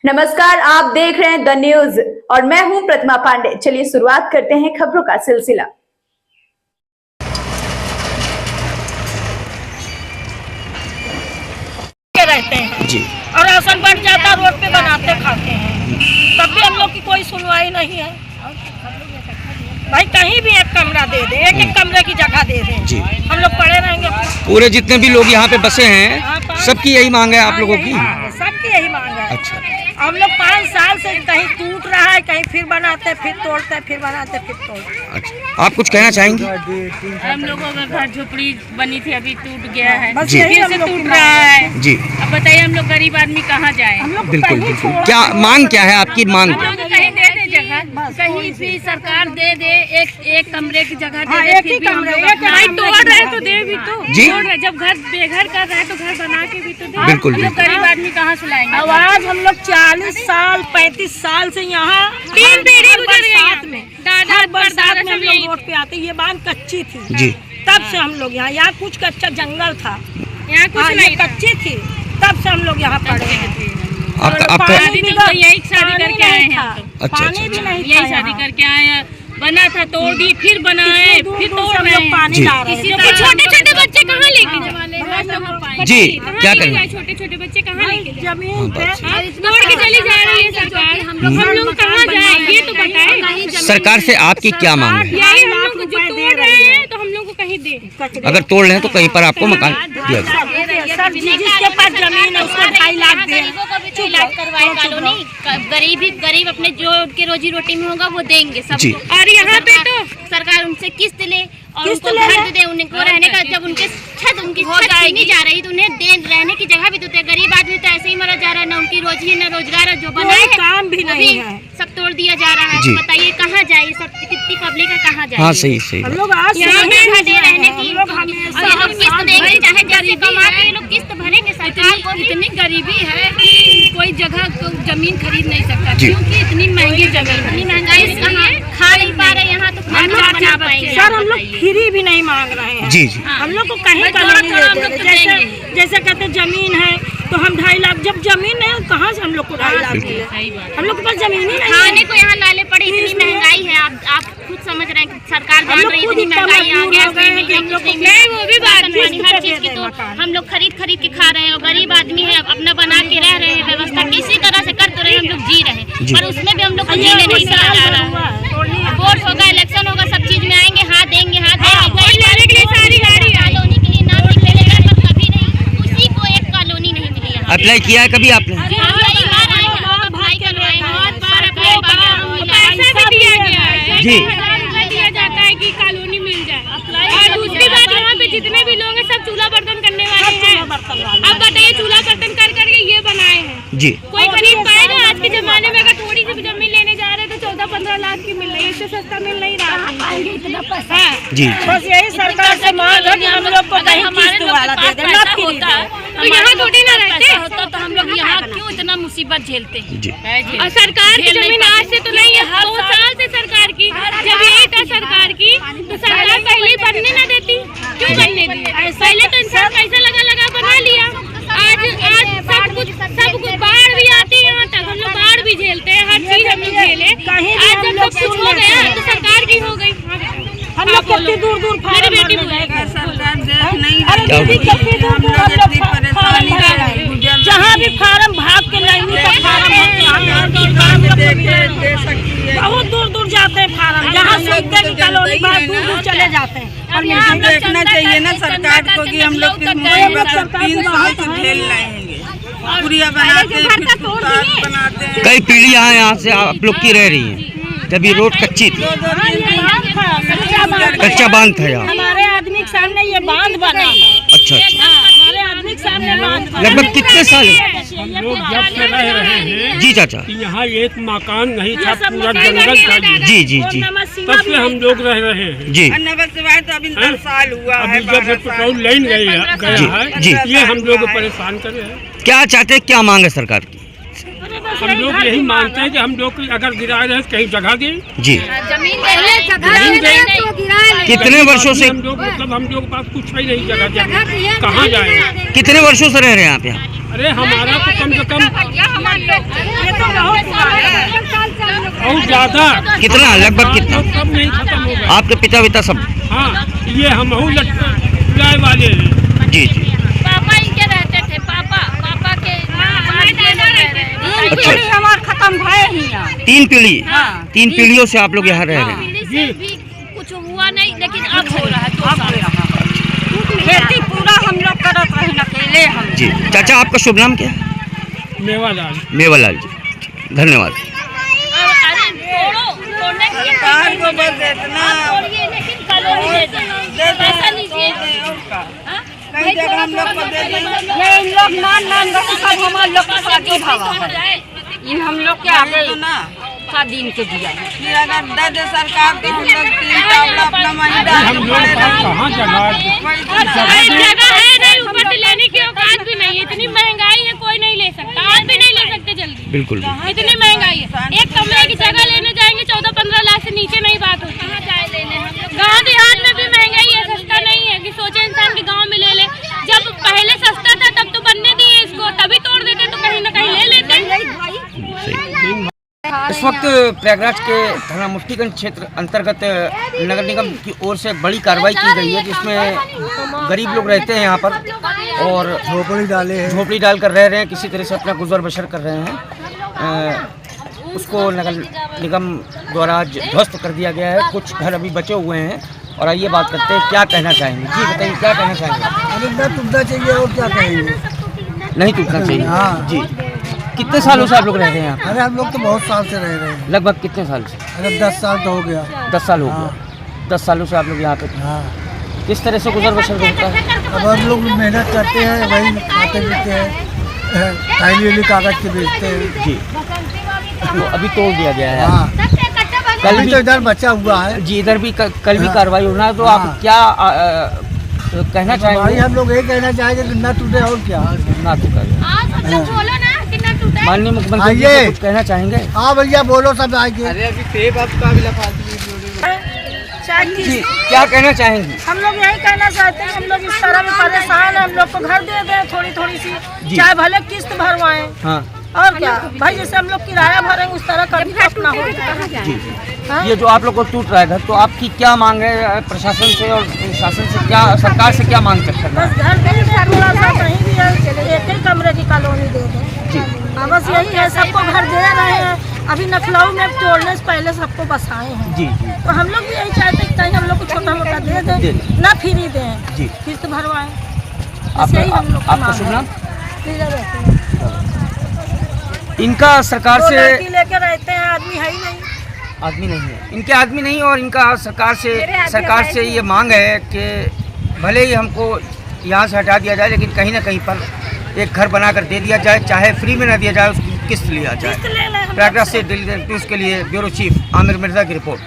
नमस्कार, आप देख रहे हैं द न्यूज और मैं हूं प्रतिमा पांडे। चलिए शुरुआत करते हैं खबरों का सिलसिला। रहते हैं जी, और राशन बढ़ जाता रोड पे बनाते खाते हैं, तब भी हम लोग की कोई सुनवाई नहीं है। भाई कहीं भी एक कमरा दे दे, एक कमरे की जगह दे दे जी, हम लोग पड़े रहेंगे। पूरे जितने भी लोग यहाँ पे बसे हैं सबकी यही मांग है आप लोगों की? सबकी यही मांग है। अच्छा, हम लोग 5 साल से कहीं टूट रहा है, कहीं फिर बनाते फिर तोड़ते, फिर बनाते फिर तोड़ते। अच्छा, आप कुछ कहना चाहेंगे? हम लोगों का घर झोपड़ी बनी थी, अभी टूट गया है, बस फिर से टूट रहा है जी। अब बताइए हम लोग गरीब आदमी कहाँ जाए? बिल्कुल बिल्कुल, क्या मांग क्या है आपकी? मांग कहीं दे दे जगह, कहीं भी सरकार दे दे, एक कमरे की जगह दे दे, फिर भी हम लोग तोड़ रहे तो दे भी तो जी। जब घर बेघर कर रहे हैं तो घर बना के भी तो दे। बिल्कुल, गरीब आदमी कहाँ सुलाएंगे? आवाज हम लोग 40 साल 35 साल से यहाँ 3 पीढ़ी गुजर गई में, हर बरसात में हम लोग रोड पे आते। ये बांध कच्ची थी जी, तब से हम लोग यहाँ कुछ कच्चा जंगल था, यहाँ कुछ नहीं, कच्ची थी, तब से हम लोग यहाँ पड़े हैं। पानी तो यही शादी करके आए हैं। अच्छा, पानी भी नहीं, यही शादी करके आए हैं, बना था तोड़ दी, फिर बनाए, फिर तोड़ रहे हैं। पानी ला रहे हैं। छोटे छोटे बच्चे कहाँ लेके जाए जी? क्या करें? छोटे छोटे बच्चे कहाँ लेके जाए? जमीन पे तोड़ के चली जा रही है सरकार, हम लोग कहाँ जाए ये तो बताए। सरकार से आपकी क्या मांग है? यही हम लोग जो तोड़ रहे हैं तो हम लोग को कहीं दे, अगर तोड़ रहे हैं तो कहीं पर आपको मकान दिया जाए। जिसके पास जमीन है उसको 2.5 लाख दे, इलाज करवाए कॉलोनी। गरीब अपने जो उनके रोजी रोटी में होगा वो देंगे सबको। और यहाँ पे तो सरकार उनसे किस्त ले और उनको घर दे, उनको रहने का, जब उनकी छत छीनी जा रही तो उन्हें रहने की जगह भी तो दे। गरीब आदमी तो ऐसे ही मरा जा रहा है, ना उनकी रोजी है ना रोजगार है, जो बनाए काम भी नहीं है, सब तोड़ दिया जा रहा है। तो बताइए कहाँ जाए? सब कितनी पब्लिक है, कहाँ जाए? हाँ सही सही। हम लोग आज यहाँ पे दे रहने की, ये लोग किस्त देंगे, चाहे जैसे कमा के ये लोग किस्त भरेंगे। सरकार को इतनी गरीबी है कि कोई जगह जमीन खरीद नहीं सकता, क्योंकि इतनी महंगी जमीन, इतनी महंगाई, खा नहीं पा रहे यहाँ तो बना पाएंगे। सर हम लोग फ्री भी नहीं मांग रहे हैं जी जी। हम लोग को कहीं का नहीं दे। जैसे कहते जमीन है तो हम 2.5 लाख, जब जमीन नहीं है कहाँ से हम लोग को 2.5 लाख मिले? हम लोग के पास जमीन ही नहीं। खाने को यहाँ लाले पड़े, इतनी महंगाई है। आप खुद समझ रहे हैं, सरकार जान रही है इतनी महंगाई आ गया, वो भी बात नहीं, हर चीज की तो हम लोग खरीद के खा रहे हैं। और गरीब आदमी है, अपना बना के रह रहे हैं, व्यवस्था किसी तरह से कर तो रहे, हम लोग जी रहे हैं, पर उसमें भी हम लोग को जीने नहीं दिया जा रहा है। वोट होगा, इलेक्शन होगा, सब चीज में आएंगे, हाथ देंगे लेने के लिए सारी गाड़ी कॉलोनी के लिए नाम निकलेगा, पर कभी नहीं उसी को एक कॉलोनी नहीं मिली। अप्लाई किया है कभी आपने? जी, दिया जाता है कि कॉलोनी मिल जाए। और दूसरी बात, यहाँ पे जितने भी लोग हैं सब चूल्हा बर्तन करने वाले हैं। अब बताइए चूल्हा बर्तन कर करके ये बनाए हैं जी, कोई खरीद पाएगा? आज के जमाने में अगर थोड़ी सी भी जमीन लेने जा रहे हैं तो 14-15 लाख की मिल रही है, इससे सस्ता मिल नहीं रहा जी। बस यही सरकार से मांग है कि हम लोग को कहीं किस्त वाला दे दे, ना फ्री दे। तो यहाँ थोड़ी ना रहते होता तो हम लोग यहाँ क्यों इतना मुसीबत झेलते जी। और सरकार की जमीन आज से तो नहीं है, 2 साल से सरकार की, जब यही था सरकार की तो सरकार पहले ही बनने ना देती, क्यों बनने दी? पहले तो इंसान पैसा लगा बना लिया। आज सब कुछ बाढ़ भी आती है, यहाँ तक हम लोग बाढ़ भी झेलते हैं, हर चीज हम लोग झेले। आज जब सब कुछ हो गया तो सरकार की हो गई। हम लोग कितनी दूर मेरी बेटी जहाँ भी फार्म भाग के लाइनी का फार्म बहुत दूर जाते हैं फार्म, जहाँ सुनते की कॉलोनी बहुत दूर चले जाते हैं। और मुझे देखना चाहिए ना सरकार को कि हम लोग किस मुसीबत 3 साल से झेल रहे हैं। पुरिया बनाते हैं, फिर फुटपाथ बनाते हैं। कई पीढ़ियाँ यहाँ से आप लोग की रह रही हैं, जब ये रोड कच्ची थी, कच्चा बांध था यहाँ। हमारे आदमी के सामने ये बांध बना। अच्छा अच्छा, हमारे आदमी के सामने बांध बना। लगभग कितने साल? हम लोग जब से रह रहे हैं जी चाचा, यहाँ एक मकान नहीं था, पूरा जंगल था जी जी जी, तब से हम लोग रह रहे हैं जी। तो अभी 10 साल हुआ है, अभी जब से पेट्रोल लाइन गया है जी। ये हम लोग परेशान करे हैं। क्या चाहते हैं, क्या मांग है सरकार की? हम लोग यही मानते हैं कि हम लोग अगर गिरा रहे कहीं जगह दें जी, जमीन कितने वर्षों से? हम लोग मतलब हम लोग पास कुछ है नहीं जगह, कहाँ जाए? कितने वर्षों से रह रहे हैं आप यहाँ? अरे हमारा तो कम से कम ज्यादा कितना लगभग कितना? सब नहीं खत्म हो गया। आपके पिता विता सब? हाँ, ये हम लाए वाले हैं। जी जी। पापा इनके रहते थे, पापा के अच्छा। हमारे खत्म भय ही यहाँ। 3 पीढ़ी? 3 पीढ़ियों से आप लोग यहाँ रह रहे हैं? पीढ़ी से भी कुछ हुआ नहीं, लेकिन अब हो रहा है 2 साल। खेती पूरा हम लोग करत रहे अकेले हम। जी। चाचा आपका शुभ नाम क्या है? मेवालाल। मेवालाल जी, धन्यवाद। सरकार को बस इतना लेकिन कॉलोनी दे दे, पैसा लीजिए। कई जगह हम लोग को दे देंगे। ये इन लोग मान रहे सब हमारे लोग का साथी भावा है। इन हम लोग के आगे तो ना का दिन के दिया। फिर अगर दे दे सरकार तो हम लोग 3 टावला अपना वहीं डाल हम लोग कहाँ जगह जगह है नहीं, ऊपर से लेने की औकात भी नहीं है। इतनी महंगाई है, कोई नहीं ले सकता। आज भी नहीं ले सकते जल्दी, बिल्कुल। इतनी महंगाई है। एक कमरे की जगह लेने जाएंगे 14-15 लाख से नीचे नहीं बात होती। गाँव देहात में भी महंगाई है, सस्ता नहीं है कि सोचे इंसान के गाँव में ले ले। जब पहले सस्ता था तब तो बनने दिए इसको, तभी तोड़ देते तो कहीं न कहीं ले लेते। इस वक्त प्रयागराज के थाना मुफ्तीगंज क्षेत्र अंतर्गत नगर निगम की ओर से बड़ी कार्रवाई की गई है, जिसमें गरीब लोग रहते हैं यहाँ पर और झोपड़ी डालकर रह रहे हैं, किसी तरह से अपना गुजर बसर कर रहे हैं। उसको नगर निगम द्वारा आज ध्वस्त कर दिया गया है। कुछ घर अभी बचे हुए हैं और आइए बात करते हैं, क्या कहना चाहेंगे। जी बताइए, क्या कहना चाहेंगे? टूटना चाहिए और क्या कहेंगे। नहीं टूटना चाहिए। हाँ जी। कितने सालों से आप लोग रह रहे हैं यहाँ? अरे हम लोग तो बहुत साल से रह रहे हैं। लगभग कितने साल से? अरे 10 साल तो हो गया। 10 साल हो हाँ। गया। 10 सालों से आप लोग यहाँ पे थे। हाँ। किस तरह से गुजर बसर होता है? अब हम लोग मेहनत करते हैं, वही खाते पीते हैं, थैली कागज के बेचते हैं। जी। तो अभी तोड़ दिया गया है। हाँ। कल अभी भी तो इधर बचा हुआ है। जी, इधर भी कल भी हाँ। कार्रवाई होना है, तो हाँ। आप क्या कहना भाई चाहेंगे? हम लोग यही कहना चाहेंगे कि न टूटे और क्या। ना टूटा। माननीय मुख्यमंत्री जी आइए। कुछ कहना चाहेंगे? हाँ भैया बोलो, सब आएंगे। अरे अभी सेब आपका भी लफा जी, क्या कहना चाहेंगी? हम लोग यही कहना चाहते हैं, हम लोग इस तरह में परेशान है, हम लोग को घर दे दें थोड़ी थोड़ी सी, जी। चाहे भले किस्त भरवाएं। हाँ और क्या भाई, जैसे हम लोग किराया भरेंगे उस तरह कभी अपना हो। जी। ये जो आप लोग को टूट रहा है घर, तो आपकी क्या मांग है प्रशासन से और शासन से? क्या सरकार से क्या मांग करना बस है? घर दे दें, थोड़ा सा कहीं भी है, एक ही कमरे की कॉलोनी दे दें। जी। हाँ, बस यही है, सबको घर दे रहे हैं। अभी लखनऊ में तोड़ने से पहले सबको बसाए हैं। जी जी। तो हम लोग भी यही चाहते हैं, कहीं हम लोग को छोटा मोटा दे दे दें, दें। ना फ्री दें, जी। किस्त भरवाएं। आप- यही हम लोग का आपका मांग शुभ है। नाम? फ्री रहते हैं। इनका सरकार दो से लड़की लेके रहते हैं, आदमी है ही नहीं। आदमी नहीं है, इनके आदमी नहीं, और इनका सरकार से ये मांग है कि भले ही हमको यहाँ से हटा दिया जाए, लेकिन कहीं ना कहीं पर एक घर बनाकर दे दिया जाए, चाहे फ्री में ना दिया जाए, उसकी किस्त लिया जाए। किस्त ले लें हम लोग प्रयागराज से। से दिल्ली न्यूज़ के लिए ब्यूरो चीफ आमिर मिर्जा की रिपोर्ट।